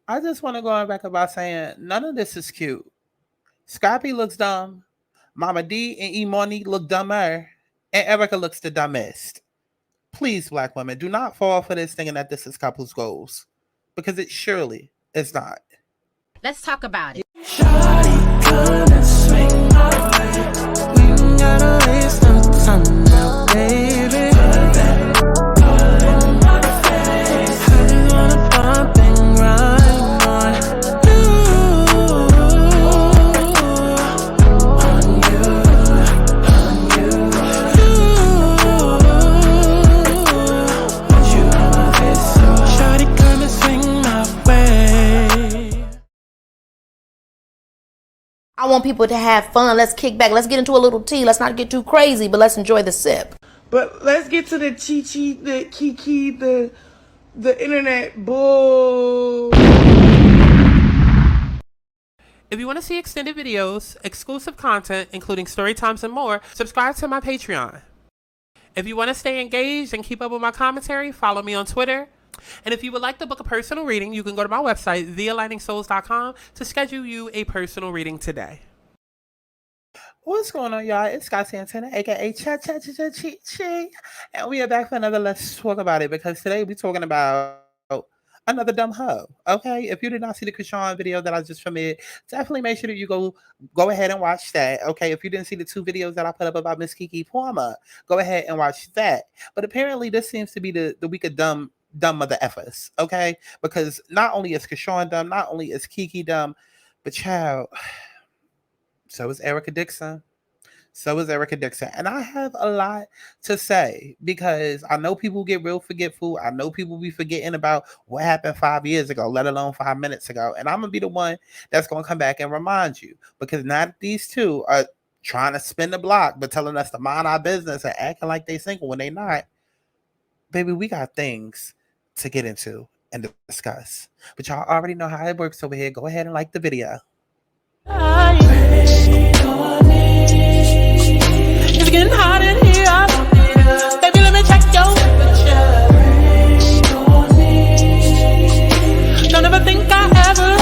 I just want to go on back about saying none of this is cute. Scrappy looks dumb. Mama D and Imani look dumber. And Erica looks the dumbest. Please, black women, do not fall for this thinking that this is couples goals. Because it surely is not. Let's talk about it. Shawty, come and swing my way. We ain't gotta waste no time now, baby. Put that all in my face. I just wanna pump and grind on you, on you, on you, want you on my face, so shawty, come and swing my way. I want people to have fun. Let's kick back. Let's get into a little tea. Let's not get too crazy, but let's enjoy the sip. But let's get to the chi-chi, the kiki, the internet bull. If you want to see extended videos, exclusive content, including story times and more, subscribe to my Patreon. If you want to stay engaged and keep up with my commentary, follow me on Twitter. And if you would like to book a personal reading, you can go to my website, thealigningsouls.com, to schedule you a personal reading today. What's going on, y'all? It's Santana, aka Chi, and we are back for another Let's Talk About It, because today we're talking about another dumb hoe. Okay, if you did not see the Krishan video that I just premiered, definitely make sure that you go ahead and watch that. Okay, if you didn't see the 2 videos that I put up about Miss Keke Palmer, go ahead and watch that. But apparently, this seems to be the week of dumb mother effers. Okay, because not only is Krishan dumb, not only is Keke dumb, but child, so is Erica Dixon. So is Erica Dixon. And I have a lot to say, because I know people get real forgetful. I know people be forgetting about what happened 5 years ago, let alone 5 minutes ago. And I'm going to be the one that's going to come back and remind you, because now that these two are trying to spin the block, but telling us to mind our business and acting like they single when they not, baby, we got things to get into and discuss. But y'all already know how it works over here. Go ahead and like the video. It's getting hot in here. Baby, let me check your temperature. Don't ever think I ever.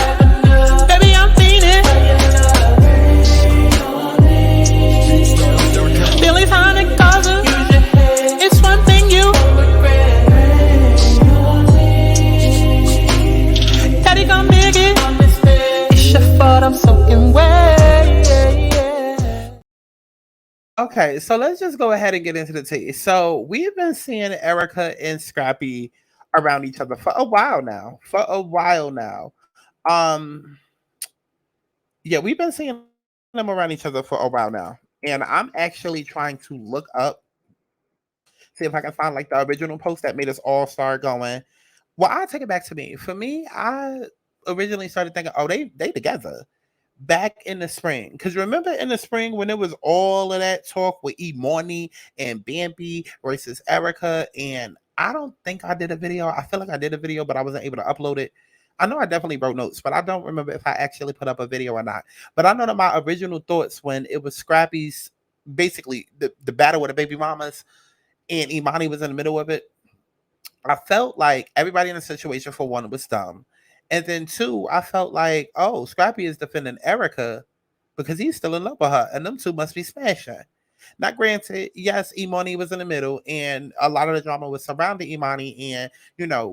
Baby, I'm feeling. Feeling tonic causes. It's one thing you Daddy gon' make it. It's your fault I'm soaking wet. Okay, so let's just go ahead and get into the tea. So we've been seeing Erica and Scrappy around each other for a while now. Yeah, we've been seeing them around each other for a while now. And I'm actually trying to look up, see if I can find like the original post that made us all start going. Well, I'll take it back to me. For me, I originally started thinking, oh, they together back in the spring. Because remember in the spring when there was all of that talk with Imani and Bambi versus Erica, and I don't think I did a video. I feel like I did a video, but I wasn't able to upload it. I know I definitely wrote notes, but I don't remember if I actually put up a video or not. But I know that my original thoughts when it was Scrappy's, basically the battle with the baby mamas, and Imani was in the middle of it, I felt like everybody in the situation, for one, was dumb. And then 2, I felt like, oh, Scrappy is defending Erica because he's still in love with her, and them two must be smashing. Now, granted, yes, Imani was in the middle, and a lot of the drama was surrounding Imani, and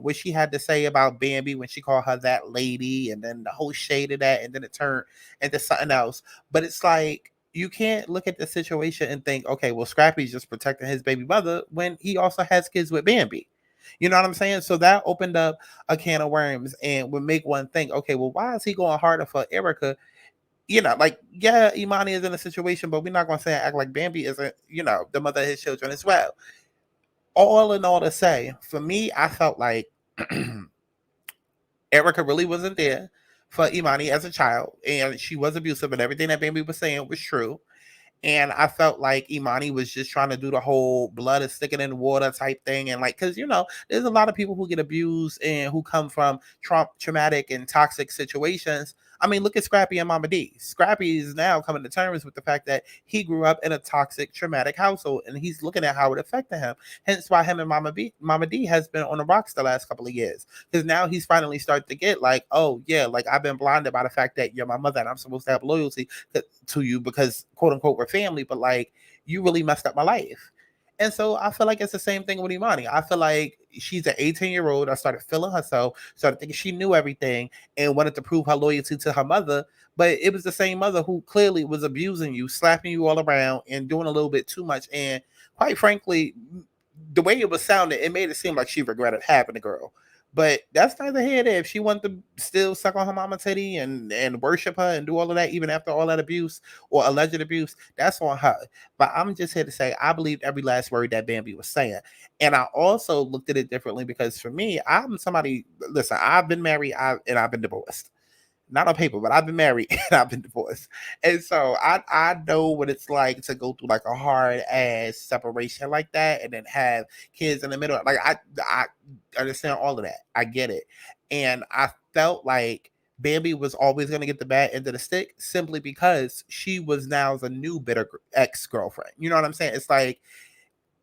what she had to say about Bambi when she called her that lady, and then the whole shade of that, and then it turned into something else. But it's like, you can't look at the situation and think, okay, well, Scrappy's just protecting his baby mother when he also has kids with Bambi. You know what I'm saying? So that opened up a can of worms and would make one think, okay, well, why is he going harder for Erica? Like, yeah, Imani is in a situation, but we're not going to say act like Bambi isn't, the mother of his children as well. All in all to say, for me, I felt like Erica really wasn't there for Imani as a child, and she was abusive, and everything that Bambi was saying was true. And I felt like Imani was just trying to do the whole blood is sticking in water type thing. And like, because, there's a lot of people who get abused and who come from traumatic and toxic situations. I mean, look at Scrappy and Mama D. Scrappy is now coming to terms with the fact that he grew up in a toxic, traumatic household, and he's looking at how it affected him. Hence why him and Mama D has been on the rocks the last couple of years. Because now he's finally starting to get like, oh yeah, like I've been blinded by the fact that you're my mother and I'm supposed to have loyalty to you because quote unquote we're family, but like you really messed up my life. And so I feel like it's the same thing with Imani. I feel like she's an 18-year-old that started feeling herself, started thinking she knew everything and wanted to prove her loyalty to her mother. But it was the same mother who clearly was abusing you, slapping you all around and doing a little bit too much. And quite frankly, the way it was sounding, it made it seem like she regretted having the girl. But that's neither here nor there. If she wanted to still suck on her mama titty and worship her and do all of that, even after all that abuse or alleged abuse, that's on her. But I'm just here to say I believed every last word that Bambi was saying. And I also looked at it differently because for me, I'm somebody, listen, I've been married and I've been divorced. Not on paper, but I've been married and I've been divorced. And so I know what it's like to go through like a hard ass separation like that and then have kids in the middle. Like I understand all of that. I get it. And I felt like Bambi was always going to get the bad end of the stick simply because she was now the new bitter ex-girlfriend. You know what I'm saying? It's like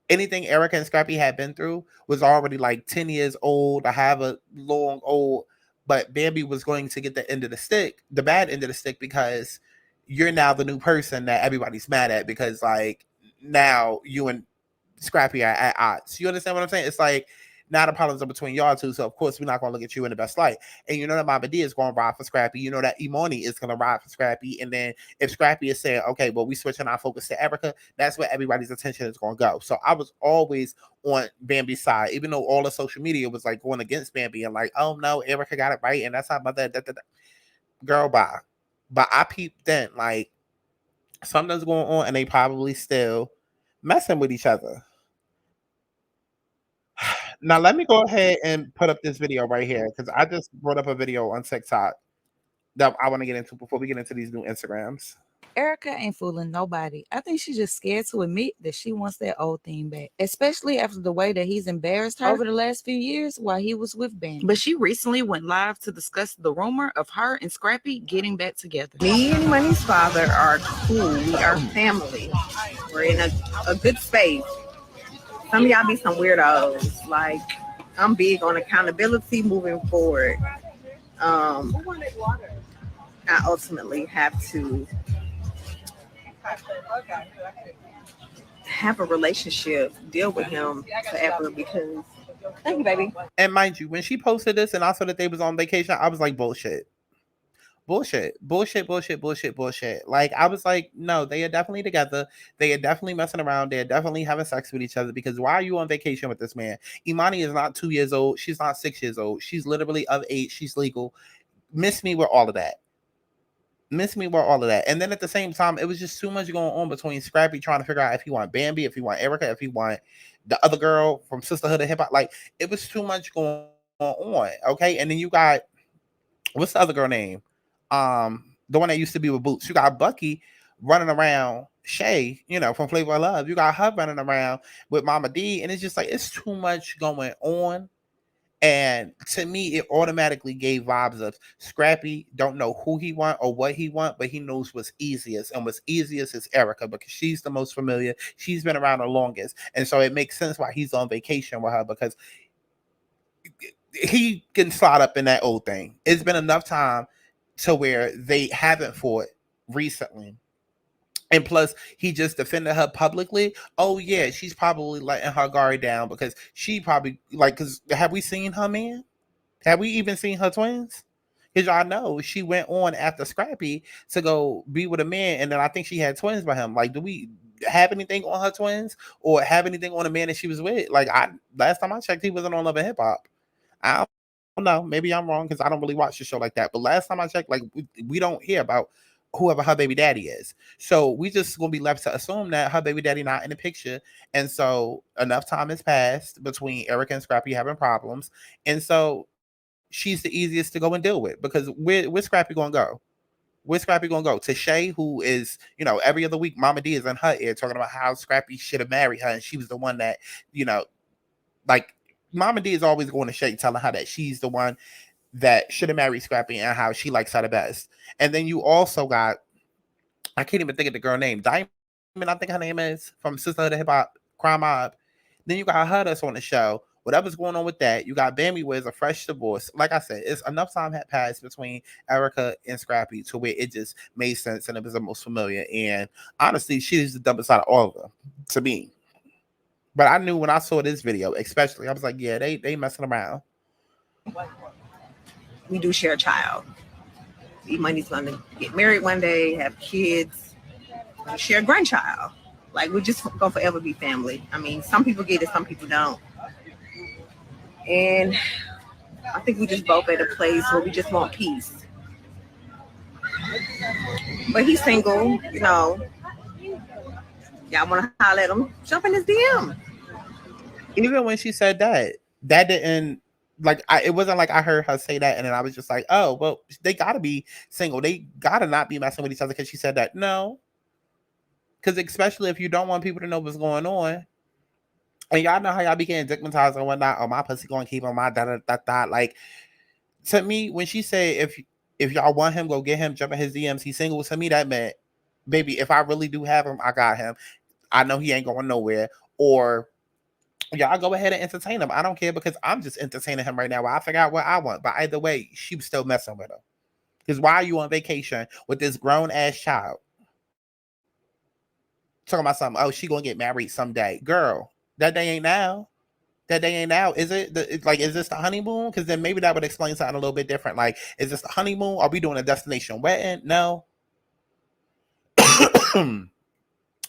anything Erica and Scrappy had been through was already like 10 years old. I have a long old, but Bambi was going to get the end of the stick, the bad end of the stick, because you're now the new person that everybody's mad at because like now you and Scrappy are at odds. You understand what I'm saying? It's like now the problems are between y'all two, so of course we're not going to look at you in the best light. And you know that Mama D is going to ride for Scrappy. You know that Imani is going to ride for Scrappy. And then if Scrappy is saying, okay, well, we switching our focus to Erica, that's where everybody's attention is going to go. So I was always on Bambi's side, even though all the social media was like going against Bambi and like, oh no, Erica got it right, and that's how mother. Girl, bye. But I peeped then, like something's going on, and they probably still messing with each other. Now let me go ahead and put up this video right here because I just brought up a video on TikTok that I want to get into before we get into these new Instagrams. Erica ain't fooling nobody. I think she's just scared to admit that she wants that old thing back, especially after the way that he's embarrassed her over the last few years while he was with Ben. But she recently went live to discuss the rumor of her and Scrappy getting back together. Me and Money's father are cool. We are family. We're in a good space. Some of y'all be some weirdos. Like, I'm big on accountability moving forward. I ultimately have to have a relationship, deal with him forever because, thank you, baby. And mind you, when she posted this and I saw that they was on vacation, I was like, bullshit. Bullshit. Like, I was like, no, they are definitely together. They are definitely messing around. They're definitely having sex with each other because why are you on vacation with this man? Imani is not 2 years old. She's not 6 years old. She's literally of age. She's legal. Miss me with all of that. And then at the same time, it was just too much going on between Scrappy trying to figure out if he want Bambi, if he want Erica, if he want the other girl from Sisterhood of Hip Hop. Like, it was too much going on. Okay. And then you got, what's the other girl name? The one that used to be with Boots. You got Bucky running around Shay, you know, from Flavor of Love. You got her running around with Mama D. And it's just like, it's too much going on. And to me, it automatically gave vibes of Scrappy don't know who he want or what he want, but he knows what's easiest. And what's easiest is Erica because she's the most familiar. She's been around the longest. And so it makes sense why he's on vacation with her because he can slide up in that old thing. It's been enough time to where they haven't fought recently. And plus, he just defended her publicly. Oh, yeah, she's probably letting her guard down because she probably, like, because have we seen her, man? Have we even seen her twins? Because y'all know she went on after Scrappy to go be with a man, and then I think she had twins by him. Like, do we have anything on her twins or have anything on the man that she was with? Like, last time I checked, he wasn't on Love and Hip Hop. I don't know. Maybe I'm wrong because I don't really watch the show like that. But last time I checked, like, we don't hear about whoever her baby daddy is. So we just gonna be left to assume that her baby daddy not in the picture. And so enough time has passed between Erica and Scrappy having problems. And so she's the easiest to go and deal with because where's Scrappy gonna go? Where's Scrappy gonna go? To Shay, who is, you know, every other week Mama D is in her ear talking about how Scrappy should have married her and she was the one that, you know, like Mama D is always going to Shay telling her that she's the one that should have married Scrappy and how she likes her the best. And then you also got, I can't even think of the girl name, Diamond, I think her name is, from Sisterhood of Hip Hop, Crime Mob. Then you got her that's on the show. Whatever's going on with that, you got Bambi with a fresh divorce. Like I said, it's enough time had passed between Erica and Scrappy to where it just made sense and it was the most familiar. And honestly, she's the dumbest out of all of them to me. But I knew when I saw this video, especially, I was like, yeah, they messing around. We do share a child. Imani's going to get married one day, have kids, share a grandchild. Like, we just gonna forever be family. I mean, some people get it, some people don't. And I think we just both at a place where we just want peace. But he's single, you know. Y'all want to holler at him, jump in his DM. Even when she said that didn't, like, it wasn't like I heard her say that and then I was just like, oh, well, they gotta be single. They gotta not be messing with each other because she said that. No. Because especially if you don't want people to know what's going on. And y'all know how y'all be getting stigmatized and whatnot. Oh, my pussy gonna keep on my da. Like, to me, when she said, if y'all want him, go get him, jump in his DMs, he's single. To me, that meant, baby, if I really do have him, I got him. I know he ain't going nowhere. Or y'all go ahead and entertain him. I don't care because I'm just entertaining him right now. I figure out what I want. But either way, she was still messing with him. Because why are you on vacation with this grown ass child? Talking about something. Oh, she gonna get married someday, girl. That day ain't now. That day ain't now. Is it? Is this the honeymoon? Because then maybe that would explain something a little bit different. Like, is this the honeymoon? Are we doing a destination wedding? No.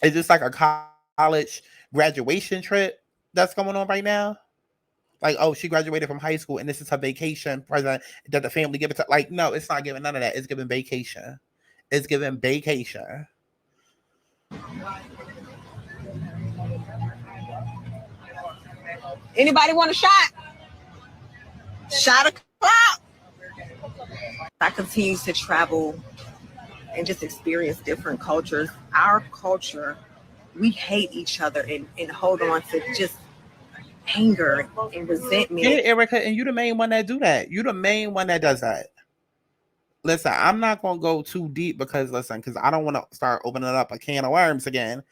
Is this like a college graduation trip that's going on right now? Like, oh, she graduated from high school and this is her vacation present that the family give it to. Like, no, it's not giving none of that. It's giving vacation. It's giving vacation. Anybody want a shot? Shot o'clock. I continue to travel and just experience different cultures. Our culture, we hate each other and hold on to just anger and resentment. Yeah, Erica, and you the main one that do that. You the main one that does that. Listen, I'm not gonna go too deep because I don't want to start opening up a can of worms again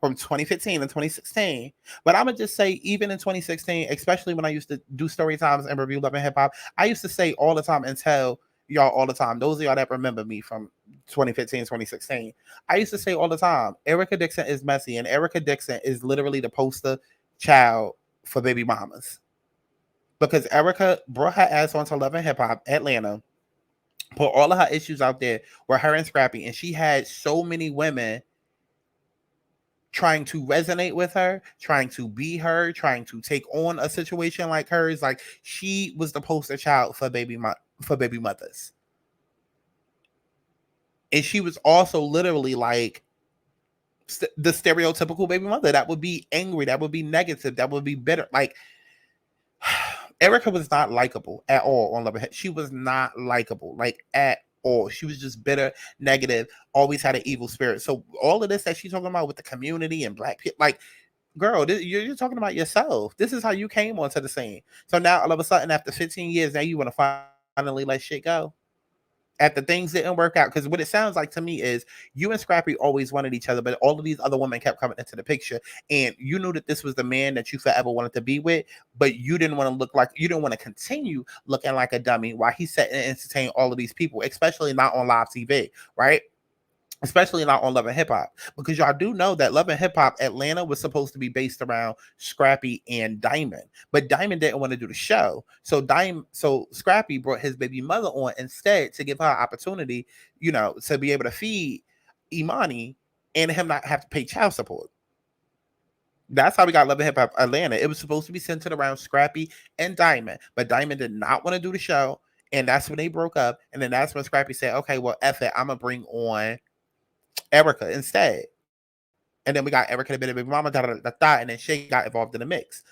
from 2015 and 2016. But I'm gonna just say, even in 2016, especially when I used to do story times and review Love and Hip Hop, I used to say all the time and tell y'all all the time, those of y'all that remember me from 2015, 2016, I used to say all the time, Erica Dixon is messy, and Erica Dixon is literally the poster child for baby mamas. Because Erica brought her ass onto Love and Hip Hop Atlanta, put all of her issues out there with her and Scrappy, and she had so many women trying to resonate with her, trying to be her, trying to take on a situation like hers. Like, she was the poster child for baby mothers. And she was also literally like the stereotypical baby mother that would be angry, that would be negative, that would be bitter. Like, Erica was not likable at all on Love and Hip Hop. She was not likable, like, at all. She was just bitter, negative, always had an evil spirit. So all of this that she's talking about with the community and black people, like, girl, you're talking about yourself. This is how you came onto the scene. So now all of a sudden, after 15 years, now you want to finally let shit go. After things didn't work out. Because what it sounds like to me is you and Scrappy always wanted each other, but all of these other women kept coming into the picture. And you knew that this was the man that you forever wanted to be with, but you didn't want to look like, you didn't want to continue looking like a dummy while he sat and entertained all of these people, especially not on live TV, right? Especially not on Love and Hip Hop, because y'all do know that Love and Hip Hop Atlanta was supposed to be based around Scrappy and Diamond, but Diamond didn't want to do the show. So Scrappy brought his baby mother on instead to give her an opportunity, you know, to be able to feed Imani and him not have to pay child support. That's how we got Love and Hip Hop Atlanta. It was supposed to be centered around Scrappy and Diamond, but Diamond did not want to do the show, and that's when they broke up. And then that's when Scrappy said, okay, well, F it, I'm gonna bring on Erica instead. And then we got Erica, the baby mama, and then Shay got involved in the mix.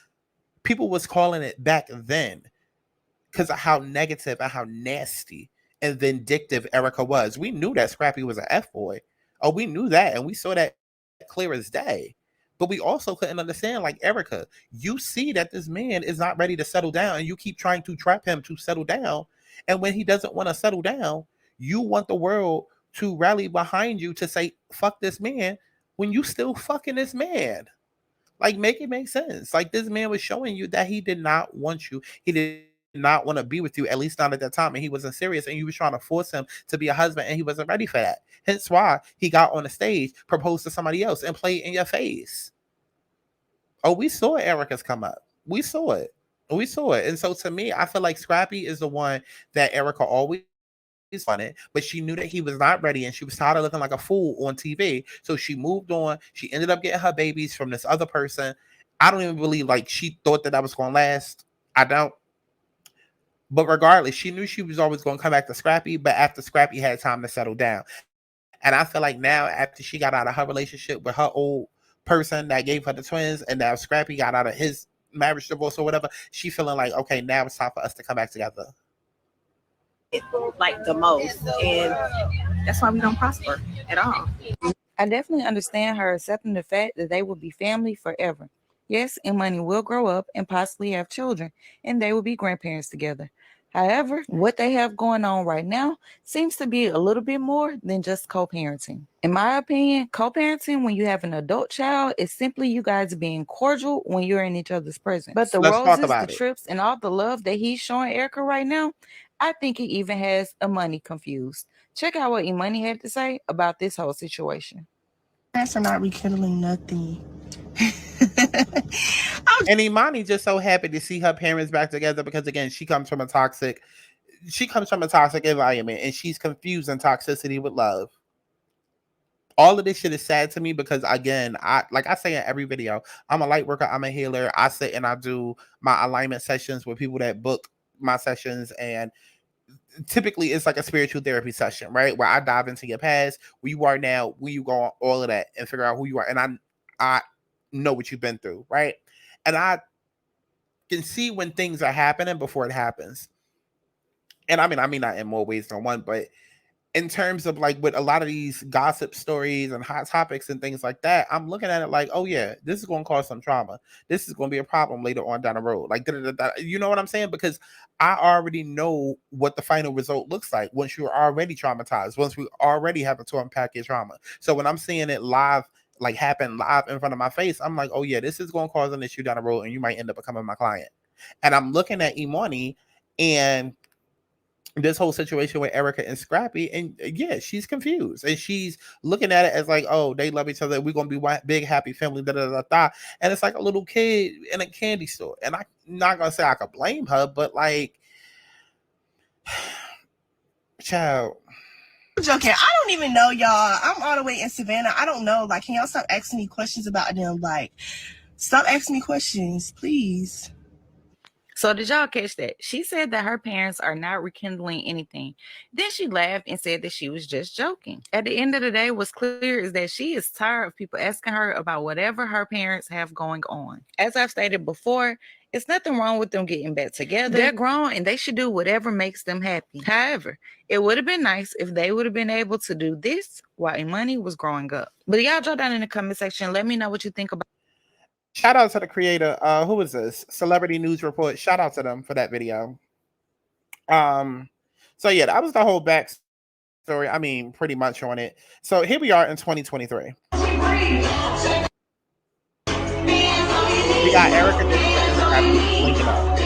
People was calling it back then because of how negative and how nasty and vindictive Erica was. We knew that Scrappy was an F-boy. Oh, we knew that, and we saw that clear as day. But we also couldn't understand, like, Erica, you see that this man is not ready to settle down, and you keep trying to trap him to settle down. And when he doesn't want to settle down, you want the world to rally behind you to say, fuck this man, when you still fucking this man. Like, make it make sense. Like, this man was showing you that he did not want you. He did not want to be with you, at least not at that time. And he wasn't serious. And you was trying to force him to be a husband, and he wasn't ready for that. Hence why he got on the stage, proposed to somebody else, and played in your face. Oh, we saw Erica's come up. We saw it. We saw it. And so to me, I feel like Scrappy is the one that Erica always wanted, but she knew that he was not ready, and she was tired of looking like a fool on TV. So she moved on. She ended up getting her babies from this other person. I don't even believe like she thought that was going to last. I don't. But regardless, she knew she was always going to come back to Scrappy, but after Scrappy had time to settle down. And I feel like now, after she got out of her relationship with her old person that gave her the twins, and now Scrappy got out of his marriage divorce or whatever, she feeling like, okay, now it's time for us to come back together. Like the most, and that's why we don't prosper at all. I definitely understand her accepting the fact that they will be family forever. Yes, Imani will grow up and possibly have children, and they will be grandparents together. However, what they have going on right now seems to be a little bit more than just co-parenting. In my opinion, co-parenting when you have an adult child is simply you guys being cordial when you're in each other's presence. But the roses, the trips, and all the love that he's showing Erica right now, I think he even has Imani confused. Check out what Imani had to say about this whole situation. Parents are not rekindling nothing. And Imani just so happy to see her parents back together because, again, she comes from a toxic environment, and she's confusing toxicity with love. All of this shit is sad to me because, again, I say in every video, I'm a light worker, I'm a healer. I sit and I do my alignment sessions with people that book my sessions, and typically it's like a spiritual therapy session, right? Where I dive into your past, where you are now, where you go, all of that, and figure out who you are. And I know what you've been through, right? And I can see when things are happening before it happens. And I mean not in more ways than one, but in terms of like with a lot of these gossip stories and hot topics and things like that, I'm looking at it like, oh yeah, this is going to cause some trauma. This is going to be a problem later on down the road. Like, you know what I'm saying? Because I already know what the final result looks like once you're already traumatized, once we already have to unpack your trauma. So when I'm seeing it live, like happen live in front of my face, I'm like, oh yeah, this is going to cause an issue down the road, and you might end up becoming my client. And I'm looking at Imani and this whole situation with Erica and Scrappy, and yeah, she's confused, and she's looking at it as like, oh, they love each other, we're gonna be one big happy family, da da da da. And it's like a little kid in a candy store. And I'm not gonna say I could blame her, but like, child. I'm joking. I don't even know, y'all. I'm all the way in Savannah. I don't know. Like, can y'all stop asking me questions about them? Like, stop asking me questions, please. So did y'all catch that? She said that her parents are not rekindling anything. Then she laughed and said that she was just joking. At the end of the day, what's clear is that she is tired of people asking her about whatever her parents have going on. As I've stated before, it's nothing wrong with them getting back together. They're grown and they should do whatever makes them happy. However, it would have been nice if they would have been able to do this while Imani was growing up. But y'all drop down in the comment section. Let me know what you think about. Shout out to the creator. Who is this? Celebrity News Report. Shout out to them for that video. So yeah, that was the whole backstory. I mean, pretty much on it. So here we are in 2023. We got Erica linking up.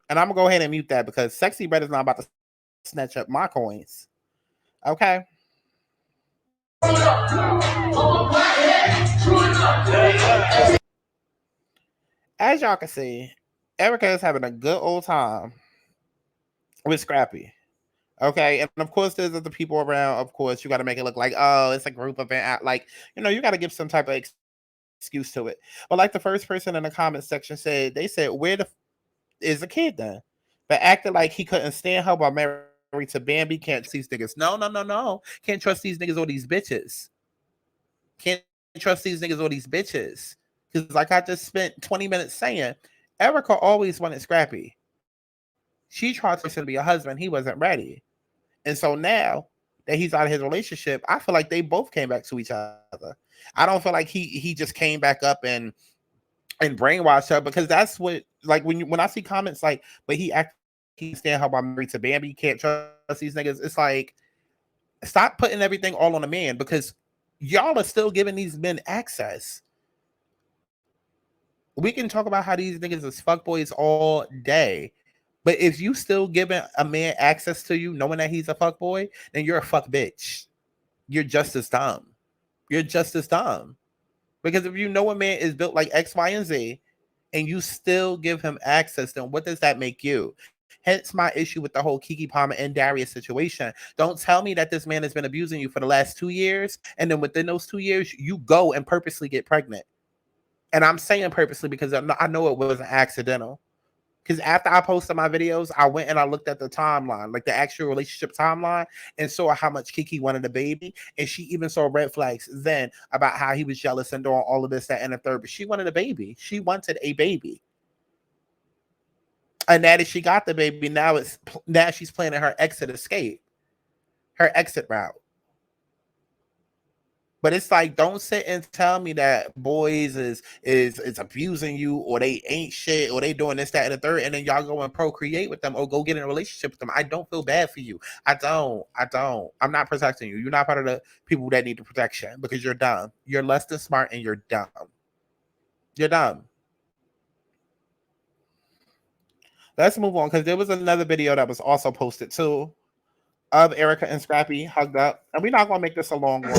And I'm gonna go ahead and mute that because Sexy Red is not about to snatch up my coins. Okay. As y'all can see, Erica is having a good old time with Scrappy. Okay, and of course there's other people around. Of course, you got to make it look like, oh, it's a group event. Like, you know, you got to give some type of excuse to it. But like the first person in the comment section said, they said, where the is the kid then? But acted like he couldn't stand her while married to Bambi. Can't trust these niggas. No. Can't trust these niggas or these bitches. Can't trust these niggas or these bitches. Because like I just spent 20 minutes saying, Erica always wanted Scrappy. She tried to be a husband. He wasn't ready. And so now that he's out of his relationship, I feel like they both came back to each other. I don't feel like he just came back up and brainwashed her, because that's what, like, when I see comments like, but he stand how I'm married to Bambi, can't trust these niggas. It's like, stop putting everything all on a man, because y'all are still giving these men access. We can talk about how these niggas is fuckboys all day, but if you still giving a man access to you knowing that he's a fuckboy, then you're a fuck bitch. You're just as dumb. You're just as dumb. Because if you know a man is built like X, Y, and Z, and you still give him access, then what does that make you? Hence my issue with the whole Keke Palmer and Darius situation. Don't tell me that this man has been abusing you for the last 2 years, and then within those 2 years, you go and purposely get pregnant. And I'm saying purposely because I know it wasn't accidental. Because after I posted my videos, I went and I looked at the timeline, like the actual relationship timeline, and saw how much Keke wanted a baby. And she even saw red flags then about how he was jealous and doing all of this, that, and the third. But she wanted a baby. She wanted a baby. And now that she got the baby, now she's planning her exit escape, her exit route. But it's like, don't sit and tell me that boys is abusing you, or they ain't shit, or they doing this, that, and the third, and then y'all go and procreate with them or go get in a relationship with them. I don't feel bad for you. I don't. I'm not protecting you. You're not part of the people that need the protection, because you're dumb. You're less than smart, and you're dumb. You're dumb. Let's move on, because there was another video that was also posted too of Erica and Scrappy hugged up. And we're not going to make this a long one.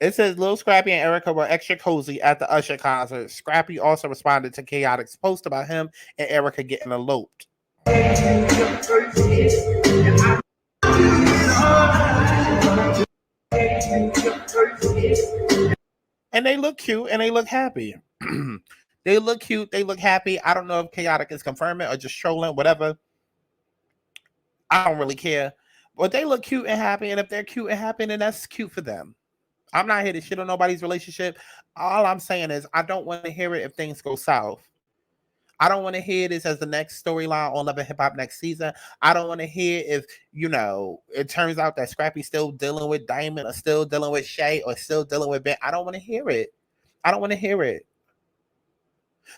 It says Lil Scrappy and Erica were extra cozy at the Usher concert. Scrappy also responded to Chaotic's post about him and Erica getting eloped. And they look cute and they look happy. They look cute. They look happy. I don't know if Chaotic is confirming or just trolling, whatever. I don't really care. But they look cute and happy. And if they're cute and happy, then that's cute for them. I'm not here to shit on nobody's relationship. All I'm saying is I don't want to hear it if things go south. I don't want to hear this as the next storyline on Love and Hip Hop next season. I don't want to hear if, it turns out that Scrappy's still dealing with Diamond, or still dealing with Shay, or still dealing with Ben. I don't want to hear it. I don't want to hear it.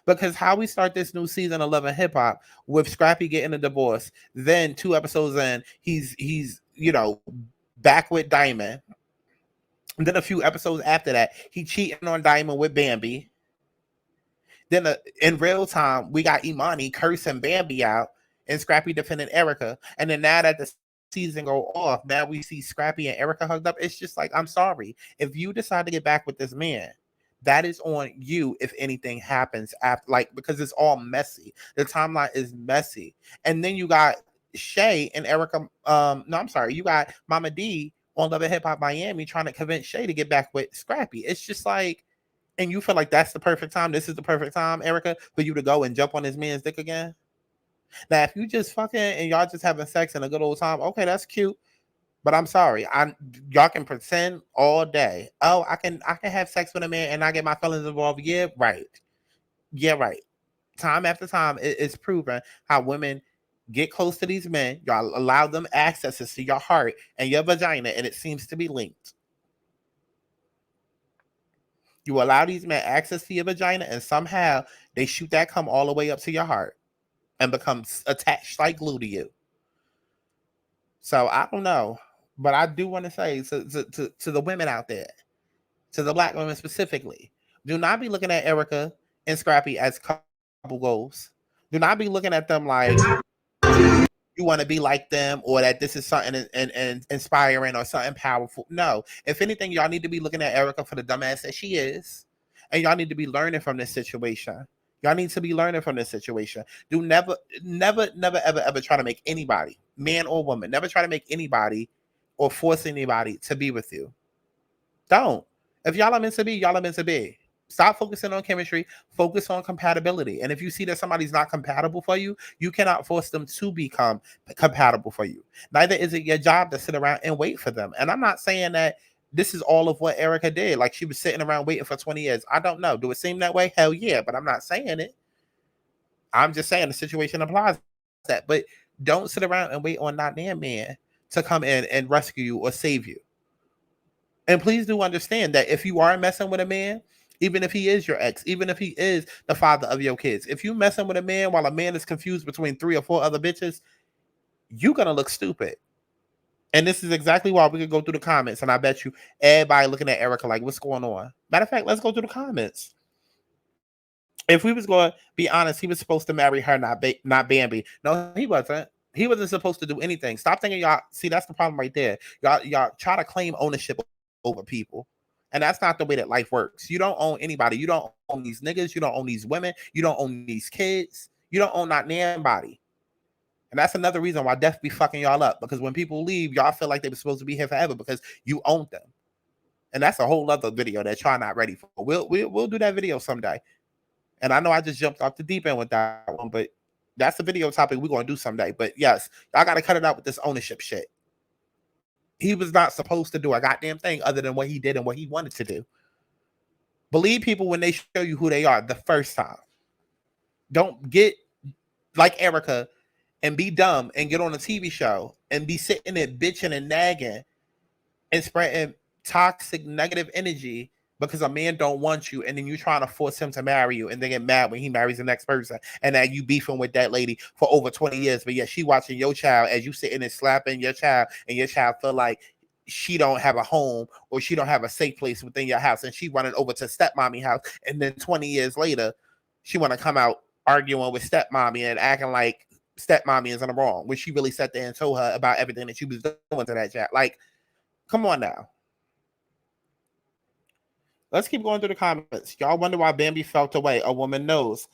Because how we start this new season of Love and Hip Hop with Scrappy getting a divorce, then 2 episodes in, he's back with Diamond. And then a few episodes after that, he cheating on Diamond with Bambi. Then in real time, we got Imani cursing Bambi out and Scrappy defending Erica. And then now that the season go off, now we see Scrappy and Erica hugged up. It's just like, I'm sorry. If you decide to get back with this man, that is on you if anything happens after, because it's all messy. The timeline is messy. And then you got Shay and Erica. You got Mama D on Love and Hip Hop Miami trying to convince Shay to get back with Scrappy. It's just like, and you feel like that's the perfect time. This is the perfect time, Erica, for you to go and jump on this man's dick again. Now, if you just fucking and y'all just having sex and a good old time, okay, that's cute. But I'm sorry, y'all can pretend all day. Oh, I can have sex with a man and not get my feelings involved. Yeah, right. Yeah, right. Time after time, it's proven how women get close to these men. Y'all allow them access to your heart and your vagina, and it seems to be linked. You allow these men access to your vagina, and somehow they shoot that cum all the way up to your heart and become attached like glue to you. So I don't know. But I do want to say to the women out there, to the Black women specifically, do not be looking at Erica and Scrappy as couple goals. Do not be looking at them like you want to be like them, or that this is something and inspiring or something powerful. No. If anything, y'all need to be looking at Erica for the dumbass that she is. And y'all need to be learning from this situation. Y'all need to be learning from this situation. Do never, ever try to make anybody, man or woman, never try to make anybody or force anybody to be with you. Don't. If y'all are meant to be, y'all are meant to be. Stop focusing on chemistry. Focus on compatibility. And if you see that somebody's not compatible for you, you cannot force them to become compatible for you. Neither is it your job to sit around and wait for them. And I'm not saying that this is all of what Erica did. Like she was sitting around waiting for 20 years. I don't know. Do it seem that way? Hell yeah. But I'm not saying it. I'm just saying the situation applies that. But don't sit around and wait on not damn man to come in and rescue you or save you. And please do understand that if you are messing with a man, even if he is your ex, even if he is the father of your kids, if you messing with a man while a man is confused between 3 or 4 other bitches, you're gonna look stupid. And this is exactly why we could go through the comments, and I bet you everybody looking at Erica like, what's going on? Matter of fact, let's go through the comments. If we was going to be honest, he was supposed to marry her, not Bambi. No, he wasn't. He wasn't supposed to do anything. Stop thinking y'all. See, that's the problem right there. Y'all try to claim ownership over people. And that's not the way that life works. You don't own anybody. You don't own these niggas. You don't own these women. You don't own these kids. You don't own not anybody. And that's another reason why death be fucking y'all up. Because when people leave, y'all feel like they were supposed to be here forever because you owned them. And that's a whole other video that y'all not ready for. We'll do that video someday. And I know I just jumped off the deep end with that one, but that's the video topic we're going to do someday. But yes, y'all got to cut it out with this ownership shit. He was not supposed to do a goddamn thing other than what he did and what he wanted to do. Believe people when they show you who they are the first time. Don't get like Erica and be dumb and get on a TV show and be sitting there bitching and nagging and spreading toxic negative energy because a man don't want you, and then you trying to force him to marry you, and they get mad when he marries the next person, and now you beefing with that lady for over 20 years, but yet she watching your child as you sitting and slapping your child, and your child feel like she don't have a home or she don't have a safe place within your house, and she running over to stepmommy house, and then 20 years later, she want to come out arguing with stepmommy and acting like stepmommy is in the wrong, when she really sat there and told her about everything that she was doing to that child. Like, come on now. Let's keep going through the comments. Y'all wonder why Bambi felt away. A woman knows.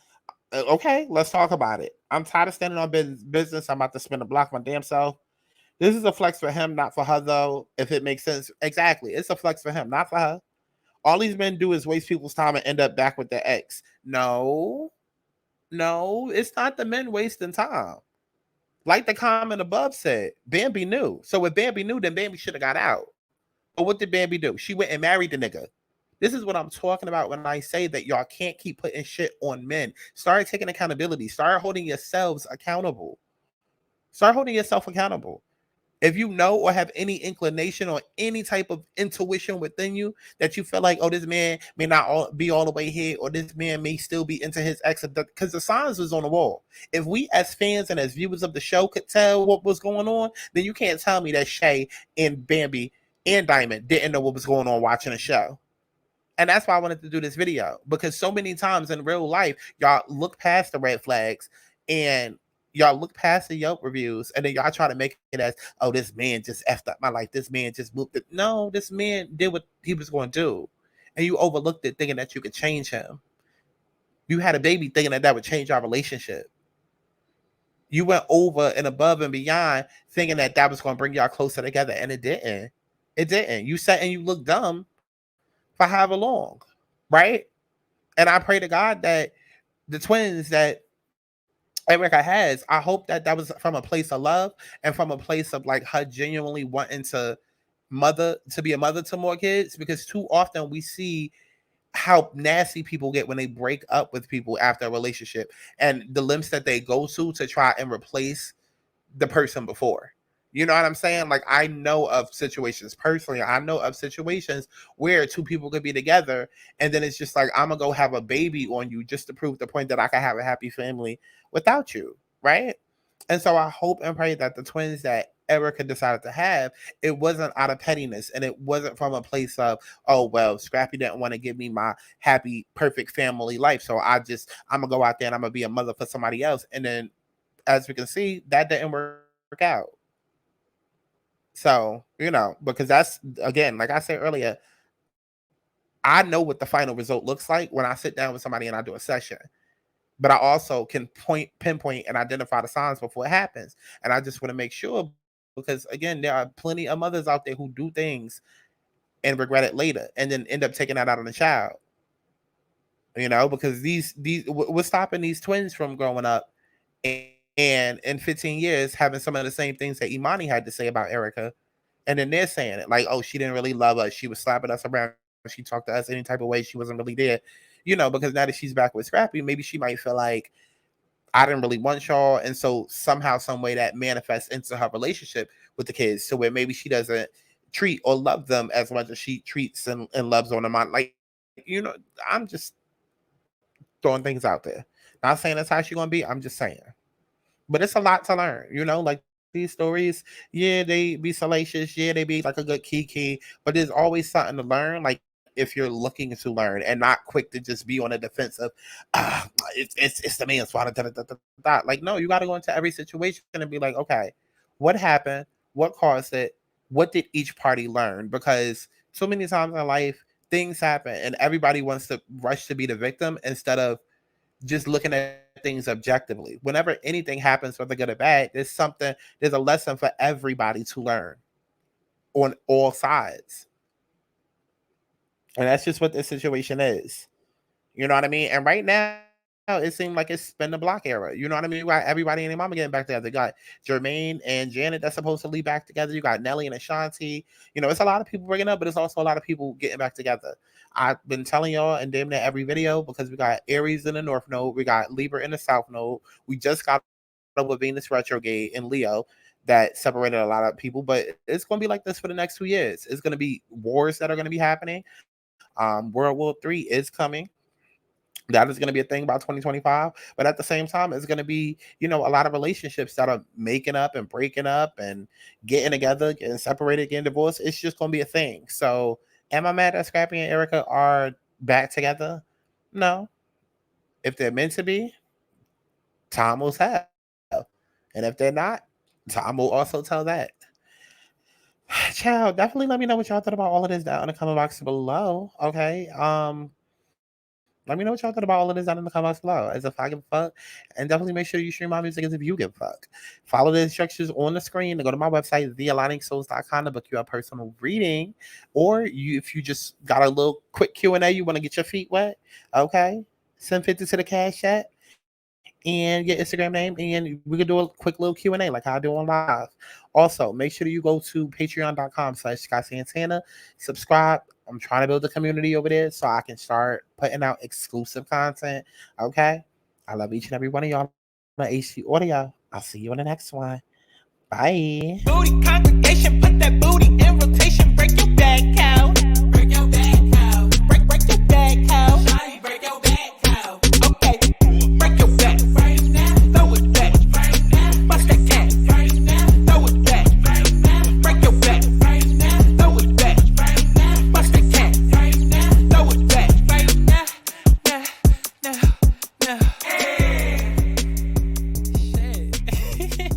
Okay, let's talk about it. I'm tired of standing on business. I'm about to spin a block my damn self. This is a flex for him, not for her, though, if it makes sense. Exactly. It's a flex for him, not for her. All these men do is waste people's time and end up back with their ex. No, it's not the men wasting time. Like the comment above said, Bambi knew. So if Bambi knew, then Bambi should have got out. But what did Bambi do? She went and married the nigga. This is what I'm talking about when I say that y'all can't keep putting shit on men. Start taking accountability. Start holding yourselves accountable. Start holding yourself accountable. If you know or have any inclination or any type of intuition within you that you feel like, oh, this man may not be all the way here, or this man may still be into his ex, because the signs was on the wall. If we as fans and as viewers of the show could tell what was going on, then you can't tell me that Shay and Bambi and Diamond didn't know what was going on watching the show. And that's why I wanted to do this video, because so many times in real life, y'all look past the red flags and y'all look past the Yelp reviews, and then y'all try to make it as, oh, this man just effed up my life. This man just moved it. No, this man did what he was going to do. And you overlooked it thinking that you could change him. You had a baby thinking that that would change our relationship. You went over and above and beyond thinking that that was going to bring y'all closer together, and it didn't. It didn't. You sat and you looked dumb for however long, right? And I pray to God that the twins that Erica has, I hope that that was from a place of love and from a place of like her genuinely wanting to be a mother to more kids, because too often we see how nasty people get when they break up with people after a relationship and the lengths that they go to try and replace the person before. You know what I'm saying? Like, I know of situations personally. I know of situations where two people could be together, and then it's just like, I'm gonna go have a baby on you just to prove the point that I can have a happy family without you, right? And so I hope and pray that the twins that Erica decided to have, it wasn't out of pettiness, and it wasn't from a place of, oh, well, Scrappy didn't want to give me my happy, perfect family life, so I'm gonna go out there and I'm gonna be a mother for somebody else. And then, as we can see, that didn't work out. So, you know, because that's, again, like I said earlier, I know what the final result looks like when I sit down with somebody and I do a session. But I also can pinpoint and identify the signs before it happens. And I just want to make sure, because, again, there are plenty of mothers out there who do things and regret it later and then end up taking that out on the child. You know, because we're stopping these twins from growing up and in 15 years having some of the same things that Imani had to say about Erica. And then they're saying it like, oh, she didn't really love us. She was slapping us around. She talked to us any type of way. She wasn't really there. You know, because now that she's back with Scrappy, maybe she might feel like, I didn't really want y'all. And so somehow, some way that manifests into her relationship with the kids. So where maybe she doesn't treat or love them as much as she treats and loves on them. Like, I'm just throwing things out there. Not saying that's how she's going to be. I'm just saying. But it's a lot to learn, like these stories. Yeah, they be salacious. Yeah, they be like a good kiki. But there's always something to learn. Like, if you're looking to learn and not quick to just be on the defense of, it's the man's fault. Like, no, you got to go into every situation and be like, okay, what happened? What caused it? What did each party learn? Because so many times in life, things happen and everybody wants to rush to be the victim instead of just looking at things objectively. Whenever anything happens, whether good or bad, there's a lesson for everybody to learn on all sides. And that's just what this situation is. You know what I mean? And right now, it seemed like it's spin the block era. You know what I mean? You got everybody and their mama getting back together. You got Jermaine and Janet that's supposedly back together. You got Nelly and Ashanti. It's a lot of people breaking up, but it's also a lot of people getting back together. I've been telling y'all in damn near every video because we got Aries in the North Node. We got Libra in the South Node. We just got over Venus retrograde in Leo that separated a lot of people, but it's going to be like this for the next 2 years. It's going to be wars that are going to be happening. World War III is coming. That is going to be a thing by 2025. But at the same time, it's going to be, a lot of relationships that are making up and breaking up and getting together, getting separated, getting divorced. It's just going to be a thing. So am I mad that Scrappy and Erica are back together? No. If they're meant to be, time will tell. And if they're not, time will also tell that. Child, definitely let me know what y'all thought about all of this down in the comment box below. Okay. Let me know what y'all thought about all of this down in the comments below. As if I give a fuck. And definitely make sure you stream my music as if you give a fuck. Follow the instructions on the screen to go to my website, thealigningsouls.com, to book you a personal reading. Or if you just got a little quick Q&A, you want to get your feet wet, okay? Send 50 to the Cash App and your Instagram name, and we could do a quick little Q&A like I do on live. Also, make sure you go to patreon.com/SkySantana. Subscribe. I'm trying to build a community over there so I can start putting out exclusive content. Okay? I love each and every one of y'all on HC Audio. I'll see you in the next one. Bye. Booty congregation, put that